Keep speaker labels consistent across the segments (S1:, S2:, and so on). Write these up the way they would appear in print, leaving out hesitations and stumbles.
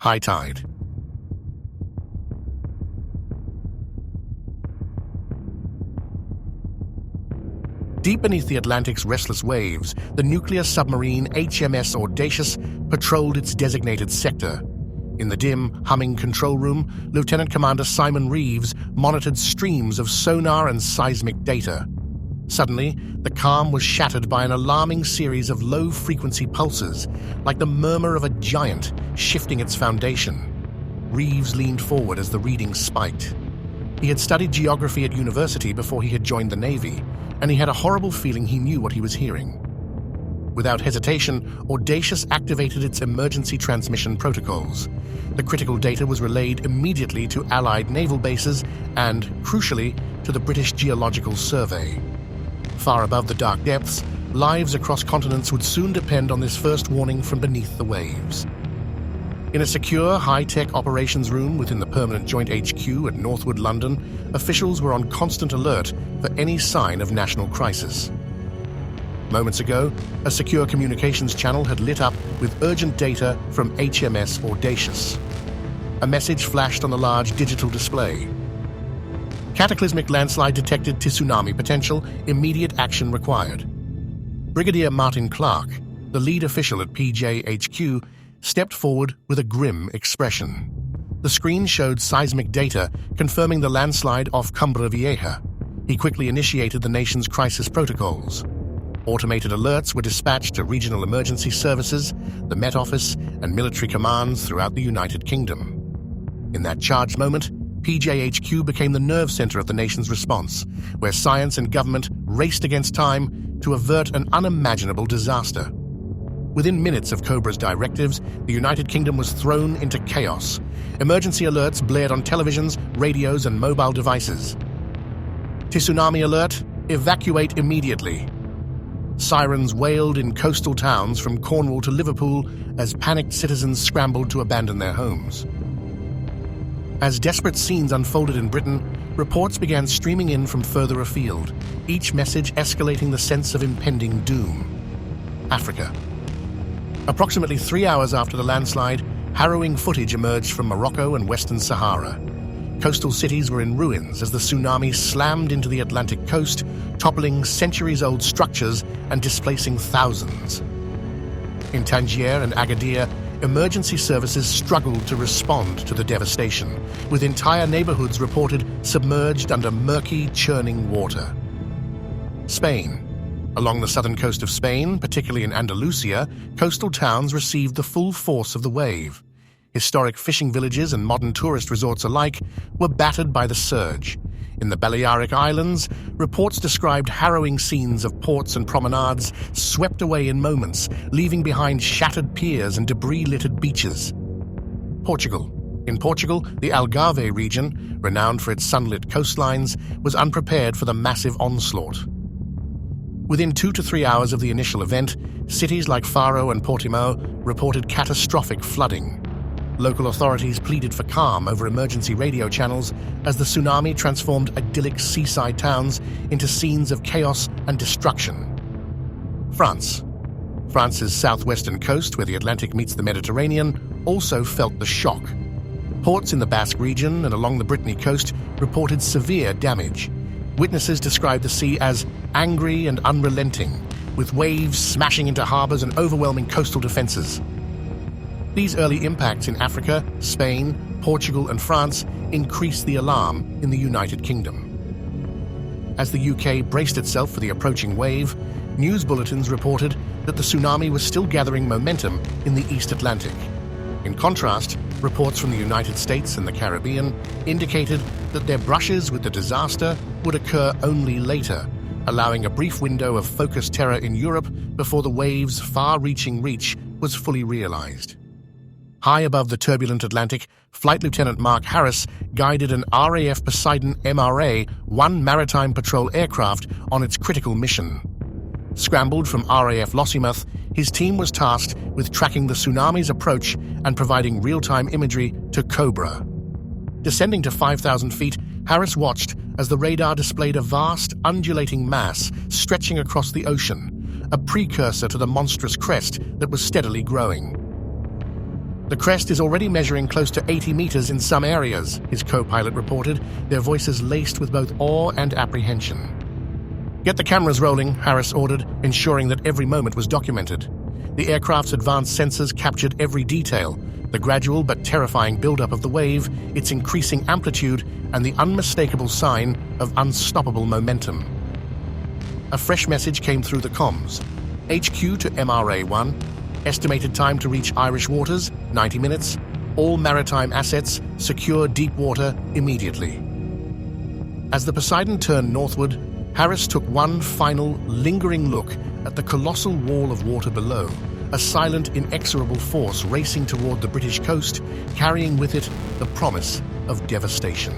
S1: High tide. Deep beneath the Atlantic's restless waves, the nuclear submarine HMS Audacious patrolled its designated sector. In the dim, humming control room, Lieutenant Commander Simon Reeves monitored streams of sonar and seismic data. Suddenly, the calm was shattered by an alarming series of low-frequency pulses, like the murmur of a giant shifting its foundation. Reeves leaned forward as the readings spiked. He had studied geography at university before he had joined the Navy, and he had a horrible feeling he knew what he was hearing. Without hesitation, Audacious activated its emergency transmission protocols. The critical data was relayed immediately to Allied naval bases and, crucially, to the British Geological Survey. Far above the dark depths, lives across continents would soon depend on this first warning from beneath the waves. In a secure, high-tech operations room within the permanent Joint HQ at Northwood, London, officials were on constant alert for any sign of national crisis. Moments ago, a secure communications channel had lit up with urgent data from HMS Audacious. A message flashed on the large digital display. Cataclysmic landslide detected to tsunami potential, immediate action required. Brigadier Martin Clark, the lead official at PJHQ, stepped forward with a grim expression. The screen showed seismic data confirming the landslide off Cumbre Vieja. He quickly initiated the nation's crisis protocols. Automated alerts were dispatched to regional emergency services, the Met Office, and military commands throughout the United Kingdom. In that charged moment, PJHQ became the nerve center of the nation's response, where science and government raced against time to avert an unimaginable disaster. Within minutes of COBRA's directives, the United Kingdom was thrown into chaos. Emergency alerts blared on televisions, radios, and mobile devices. Tsunami alert, evacuate immediately. Sirens wailed in coastal towns from Cornwall to Liverpool as panicked citizens scrambled to abandon their homes. As desperate scenes unfolded in Britain, reports began streaming in from further afield, each message escalating the sense of impending doom. Africa. Approximately 3 hours after the landslide, harrowing footage emerged from Morocco and Western Sahara. Coastal cities were in ruins as the tsunami slammed into the Atlantic coast, toppling centuries-old structures and displacing thousands. In Tangier and Agadir, emergency services struggled to respond to the devastation, with entire neighborhoods reported submerged under murky, churning water. Spain. Along the southern coast of Spain, particularly in Andalusia, coastal towns received the full force of the wave. Historic fishing villages and modern tourist resorts alike were battered by the surge. In the Balearic Islands, reports described harrowing scenes of ports and promenades swept away in moments, leaving behind shattered piers and debris-littered beaches. Portugal. In Portugal, the Algarve region, renowned for its sunlit coastlines, was unprepared for the massive onslaught. Within 2 to 3 hours of the initial event, cities like Faro and Portimao reported catastrophic flooding. Local authorities pleaded for calm over emergency radio channels as the tsunami transformed idyllic seaside towns into scenes of chaos and destruction. France. France's southwestern coast, where the Atlantic meets the Mediterranean, also felt the shock. Ports in the Basque region and along the Brittany coast reported severe damage. Witnesses described the sea as angry and unrelenting, with waves smashing into harbors and overwhelming coastal defenses. These early impacts in Africa, Spain, Portugal, and France increased the alarm in the United Kingdom. As the UK braced itself for the approaching wave, news bulletins reported that the tsunami was still gathering momentum in the East Atlantic. In contrast, reports from the United States and the Caribbean indicated that their brushes with the disaster would occur only later, allowing a brief window of focused terror in Europe before the wave's far-reaching reach was fully realized. High above the turbulent Atlantic, Flight Lieutenant Mark Harris guided an RAF Poseidon MRA-1 maritime patrol aircraft on its critical mission. Scrambled from RAF Lossiemouth, his team was tasked with tracking the tsunami's approach and providing real-time imagery to Cobra. Descending to 5,000 feet, Harris watched as the radar displayed a vast, undulating mass stretching across the ocean, a precursor to the monstrous crest that was steadily growing. "The crest is already measuring close to 80 meters in some areas," his co-pilot reported, their voices laced with both awe and apprehension. "Get the cameras rolling," Harris ordered, ensuring that every moment was documented. The aircraft's advanced sensors captured every detail, the gradual but terrifying buildup of the wave, its increasing amplitude, and the unmistakable sign of unstoppable momentum. A fresh message came through the comms. "HQ to MRA-1. Estimated time to reach Irish waters, 90 minutes. All maritime assets, secure deep water immediately." As the Poseidon turned northward, Harris took one final, lingering look at the colossal wall of water below, a silent, inexorable force racing toward the British coast, carrying with it the promise of devastation.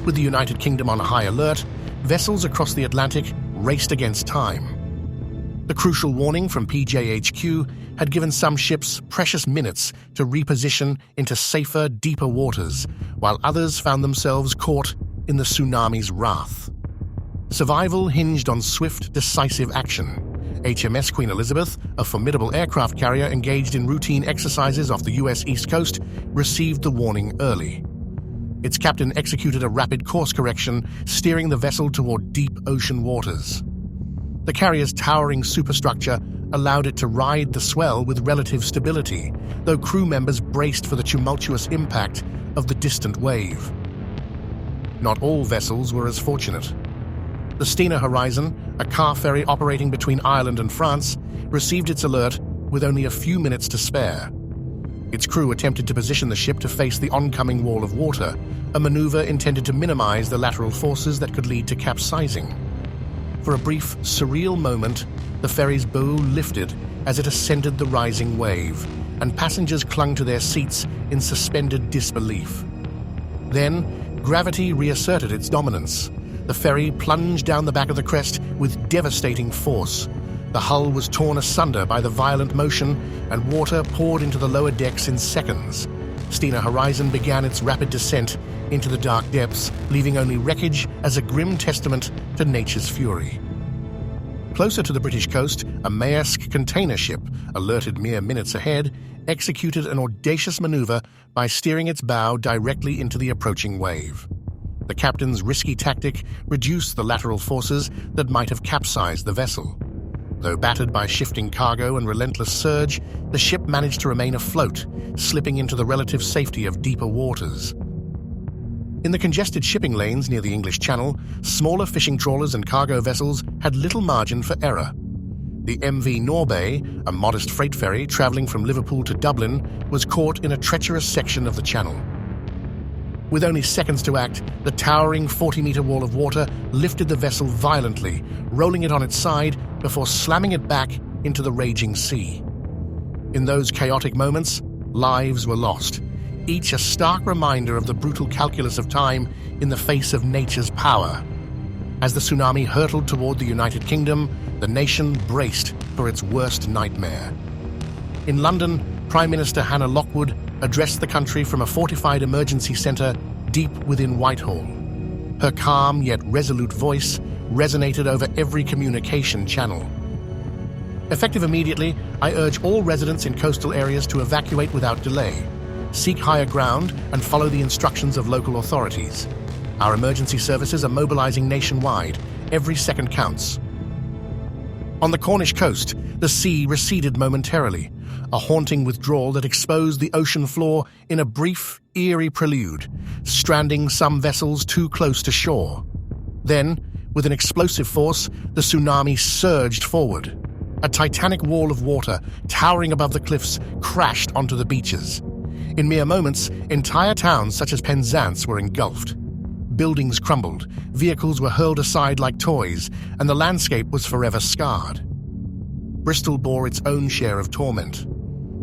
S1: With the United Kingdom on high alert, vessels across the Atlantic raced against time. The crucial warning from PJHQ had given some ships precious minutes to reposition into safer, deeper waters, while others found themselves caught in the tsunami's wrath. Survival hinged on swift, decisive action. HMS Queen Elizabeth, a formidable aircraft carrier engaged in routine exercises off the US East Coast, received the warning early. Its captain executed a rapid course correction, steering the vessel toward deep ocean waters. The carrier's towering superstructure allowed it to ride the swell with relative stability, though crew members braced for the tumultuous impact of the distant wave. Not all vessels were as fortunate. The Stena Horizon, a car ferry operating between Ireland and France, received its alert with only a few minutes to spare. Its crew attempted to position the ship to face the oncoming wall of water, a maneuver intended to minimize the lateral forces that could lead to capsizing. For a brief, surreal moment, the ferry's bow lifted as it ascended the rising wave, and passengers clung to their seats in suspended disbelief. Then, gravity reasserted its dominance. The ferry plunged down the back of the crest with devastating force. The hull was torn asunder by the violent motion, and water poured into the lower decks in seconds. Stena Horizon began its rapid descent into the dark depths, leaving only wreckage as a grim testament to nature's fury. Closer to the British coast, a Maersk container ship, alerted mere minutes ahead, executed an audacious maneuver by steering its bow directly into the approaching wave. The captain's risky tactic reduced the lateral forces that might have capsized the vessel. Though battered by shifting cargo and relentless surge, the ship managed to remain afloat, slipping into the relative safety of deeper waters. In the congested shipping lanes near the English Channel, smaller fishing trawlers and cargo vessels had little margin for error. The MV Norbay, a modest freight ferry traveling from Liverpool to Dublin, was caught in a treacherous section of the channel. With only seconds to act, the towering 40-meter wall of water lifted the vessel violently, rolling it on its side before slamming it back into the raging sea. In those chaotic moments, lives were lost, each a stark reminder of the brutal calculus of time in the face of nature's power. As the tsunami hurtled toward the United Kingdom, the nation braced for its worst nightmare. In London, Prime Minister Hannah Lockwood addressed the country from a fortified emergency centre deep within Whitehall. Her calm yet resolute voice resonated over every communication channel. Effective immediately, I urge all residents in coastal areas to evacuate without delay. Seek higher ground and follow the instructions of local authorities. Our emergency services are mobilizing nationwide. Every second counts. On the Cornish coast, the sea receded momentarily, a haunting withdrawal that exposed the ocean floor in a brief, eerie prelude, stranding some vessels too close to shore. Then, with an explosive force, the tsunami surged forward. A titanic wall of water, towering above the cliffs, crashed onto the beaches. In mere moments, entire towns such as Penzance were engulfed. Buildings crumbled, vehicles were hurled aside like toys, and the landscape was forever scarred. Bristol bore its own share of torment.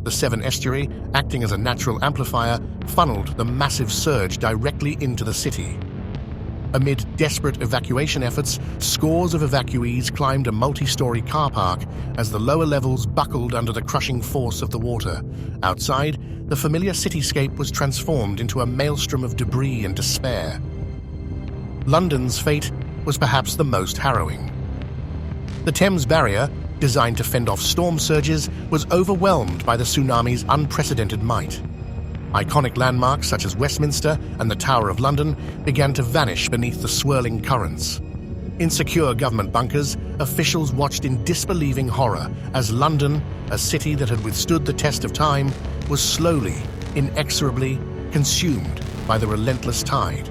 S1: The Severn estuary, acting as a natural amplifier, funneled the massive surge directly into the city. Amid desperate evacuation efforts, scores of evacuees climbed a multi-story car park as the lower levels buckled under the crushing force of the water. Outside, the familiar cityscape was transformed into a maelstrom of debris and despair. London's fate was perhaps the most harrowing. The Thames Barrier, designed to fend off storm surges, was overwhelmed by the tsunami's unprecedented might. Iconic landmarks such as Westminster and the Tower of London began to vanish beneath the swirling currents. In secure government bunkers, officials watched in disbelieving horror as London, a city that had withstood the test of time, was slowly, inexorably consumed by the relentless tide.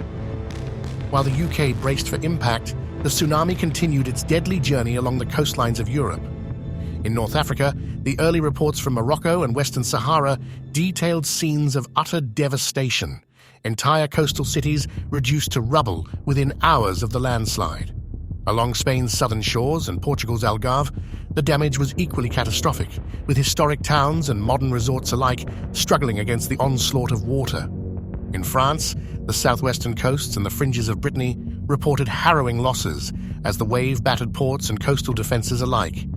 S1: While the UK braced for impact, the tsunami continued its deadly journey along the coastlines of Europe. In North Africa, the early reports from Morocco and Western Sahara detailed scenes of utter devastation, entire coastal cities reduced to rubble within hours of the landslide. Along Spain's southern shores and Portugal's Algarve, the damage was equally catastrophic, with historic towns and modern resorts alike struggling against the onslaught of water. In France, the southwestern coasts and the fringes of Brittany reported harrowing losses as the wave battered ports and coastal defenses alike.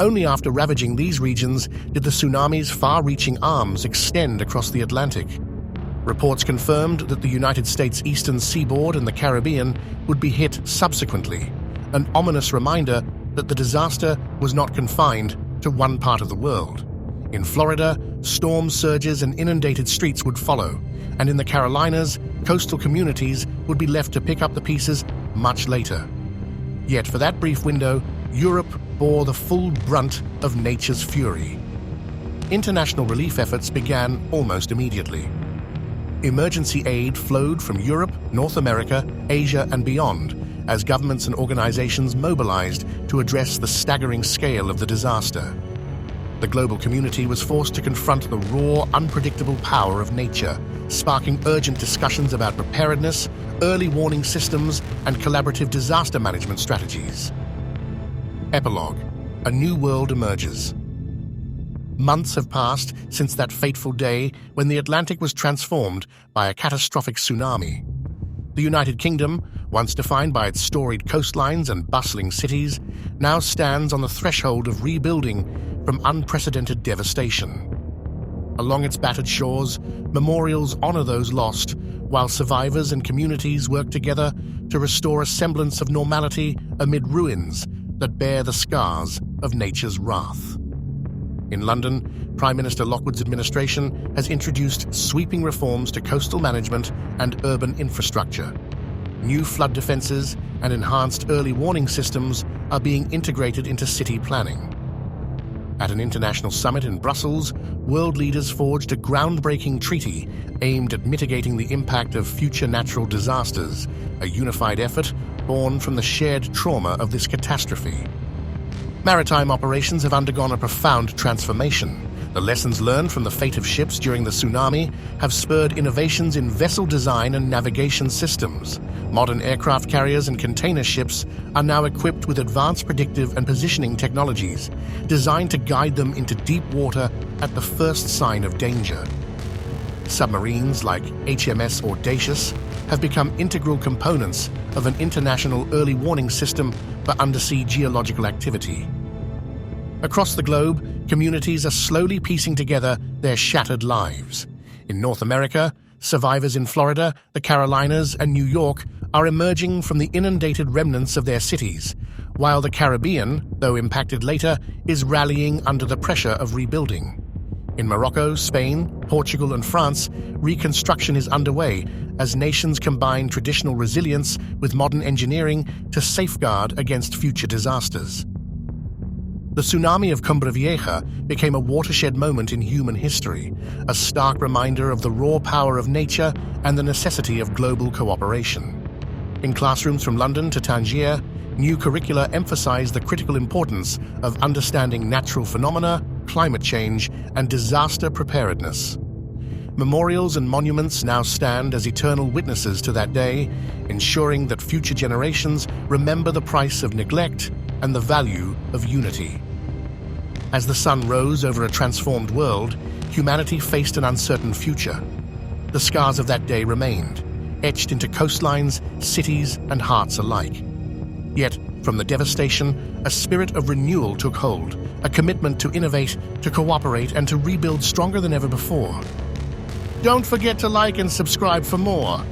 S1: Only after ravaging these regions did the tsunami's far-reaching arms extend across the Atlantic. Reports confirmed that the United States' eastern seaboard and the Caribbean would be hit subsequently, an ominous reminder that the disaster was not confined to one part of the world. In Florida, storm surges and inundated streets would follow, and in the Carolinas, coastal communities would be left to pick up the pieces much later. Yet for that brief window, Europe bore the full brunt of nature's fury. International relief efforts began almost immediately. Emergency aid flowed from Europe, North America, Asia, and beyond as governments and organizations mobilized to address the staggering scale of the disaster. The global community was forced to confront the raw, unpredictable power of nature, sparking urgent discussions about preparedness, early warning systems, and collaborative disaster management strategies. Epilogue: A new world emerges. Months have passed since that fateful day when the Atlantic was transformed by a catastrophic tsunami. The United Kingdom, once defined by its storied coastlines and bustling cities, now stands on the threshold of rebuilding from unprecedented devastation. Along its battered shores, memorials honor those lost, while survivors and communities work together to restore a semblance of normality amid ruins that bear the scars of nature's wrath. In London, Prime Minister Lockwood's administration has introduced sweeping reforms to coastal management and urban infrastructure. New flood defences and enhanced early warning systems are being integrated into city planning. At an international summit in Brussels, world leaders forged a groundbreaking treaty aimed at mitigating the impact of future natural disasters, a unified effort born from the shared trauma of this catastrophe. Maritime operations have undergone a profound transformation. The lessons learned from the fate of ships during the tsunami have spurred innovations in vessel design and navigation systems. Modern aircraft carriers and container ships are now equipped with advanced predictive and positioning technologies designed to guide them into deep water at the first sign of danger. Submarines like HMS Audacious have become integral components of an international early warning system for undersea geological activity. Across the globe, communities are slowly piecing together their shattered lives. In North America, survivors in Florida, the Carolinas, and New York are emerging from the inundated remnants of their cities, while the Caribbean, though impacted later, is rallying under the pressure of rebuilding. In Morocco, Spain, Portugal, and France, reconstruction is underway as nations combine traditional resilience with modern engineering to safeguard against future disasters. The tsunami of Cumbre Vieja became a watershed moment in human history, a stark reminder of the raw power of nature and the necessity of global cooperation. In classrooms from London to Tangier, new curricula emphasize the critical importance of understanding natural phenomena, climate change, and disaster preparedness. Memorials and monuments now stand as eternal witnesses to that day, ensuring that future generations remember the price of neglect and the value of unity. As the sun rose over a transformed world, humanity faced an uncertain future. The scars of that day remained, etched into coastlines, cities, and hearts alike. Yet, from the devastation, a spirit of renewal took hold, a commitment to innovate, to cooperate, and to rebuild stronger than ever before. Don't forget to like and subscribe for more.